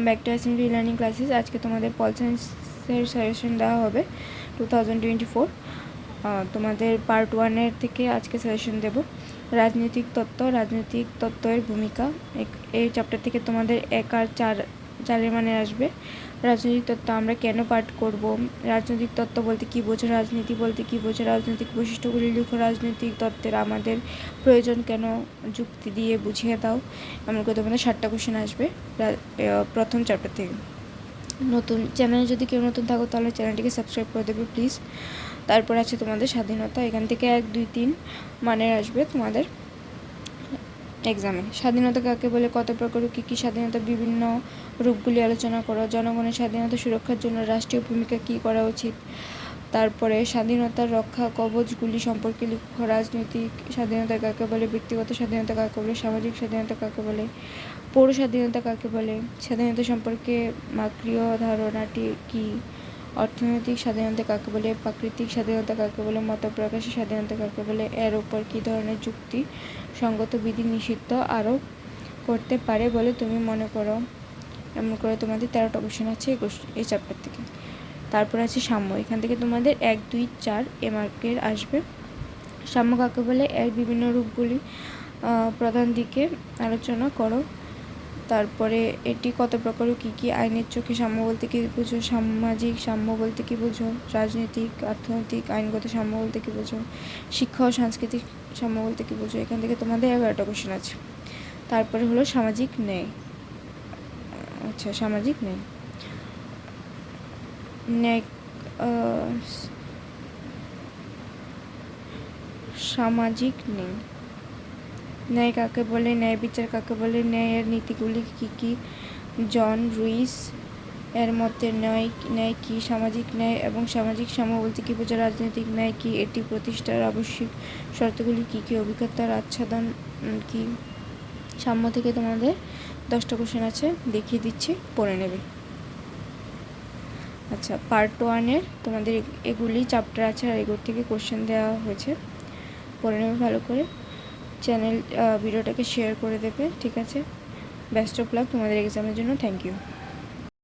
Back to assembly learning classes. আজকে তোমাদের পল সায়েন্সের সাজেশন দেওয়া হবে 2024। তোমাদের পার্ট 1-এর থেকে আজকে সাজেশন দেব। রাজনৈতিক তত্ত্বের ভূমিকা, এই চ্যাপ্টার থেকে তোমাদের 1 আর 4 মানে আসবে। রাজনৈতিক তত্ত্ব আমরা কেন পাঠ করব, রাজনৈতিক তত্ত্ব বলতে কী বোঝো, রাজনীতি বলতে কী বোঝো, রাজনৈতিক বৈশিষ্ট্যগুলি লিখো, রাজনৈতিক তত্ত্বের আমাদের প্রয়োজন কেন, যুক্তি দিয়ে বুঝিয়ে দাও। এমন করে তোমাদের 7টা কোশ্চেন আসবে প্রথম চ্যাপ্টার থেকে। নতুন চ্যানেলে যদি কেউ নতুন থাকো তাহলে চ্যানেলটিকে সাবস্ক্রাইব করে দেবে প্লিজ। তারপর আছে তোমাদের স্বাধীনতা, এখান থেকে 1, 2, 3 মানে আসবে তোমাদের এক্সামে। স্বাধীনতা কাকে বলে, কত প্রকার, কী কী স্বাধীনতা, বিভিন্ন রূপগুলি আলোচনা করো। জনগণের স্বাধীনতা সুরক্ষার জন্য রাষ্ট্রীয় ভূমিকা কী করা উচিত। তারপরে স্বাধীনতার রক্ষা কবচগুলি সম্পর্কে লিখো। রাজনৈতিক স্বাধীনতা কাকে বলে, ব্যক্তিগত স্বাধীনতা কাকে বলে, সামাজিক স্বাধীনতা কাকে বলে, পৌর স্বাধীনতা কাকে বলে, স্বাধীনতা সম্পর্কে মার্ক্সীয় ধারণাটি কী, অর্থনৈতিক স্বাধীনতা কাকে বলে, প্রাকৃতিক স্বাধীনতা কাকে বলে, মত প্রকাশের স্বাধীনতা কাকে বলে, এর উপর কী ধরনের যুক্তি সঙ্গত বিধি নিষিদ্ধ আরোপ করতে পারে বলে তুমি মনে করো। এমন করে তোমাদের 13টা কোশ্চেন আছে এই চ্যাপ্টার থেকে। তারপর আছে সাম্য, এখান থেকে তোমাদের 1, 2, 4 মার্কের আসবে। সাম্য কাকে বলে, এর বিভিন্ন রূপগুলি প্রধান দিকে আলোচনা করো। তারপরে এটি কত প্রকার, কী কী, আইনের চোখে সাম্য বলতে কী বুঝো, সামাজিক সাম্য বলতে কী বুঝো, রাজনৈতিক অর্থনৈতিক আইনগত সাম্য বলতে কী বুঝো, শিক্ষা ও সাংস্কৃতিক সাম্য বলতে কী বুঝো। এখান থেকে তোমাদের 11টা কোশ্চেন আছে। তারপরে হলো সামাজিক ন্যায়। আচ্ছা, সামাজিক ন্যায় সামাজিক ন্যায় কাকে বলে, ন্যায় বিচার কাকে বলে, ন্যায়ের নীতিগুলি কী কী, জন রুইস এর মতে ন্যায় কী, সামাজিক ন্যায় এবং সামাজিক সাম্য বলতে কী বোঝো, রাজনৈতিক ন্যায় কী, এটি প্রতিষ্ঠার আবশ্যিক শর্তগুলি কী কী, অভিজ্ঞতার আচ্ছাদন কী। সাম্য থেকে তোমাদের 10টা কোশ্চেন আছে, দেখিয়ে দিচ্ছি, পড়ে নেবে। আচ্ছা, পার্ট 1-এর তোমাদের এগুলি চ্যাপ্টার আছে আর এগুলোর থেকে কোশ্চেন দেওয়া হয়েছে, পড়ে নেবে ভালো করে। ভিডিওটাকে শেয়ার করে দেবে, ঠিক আছে। বেস্ট অফ লাক তোমাদের এক্সামের জন্য। Thank you.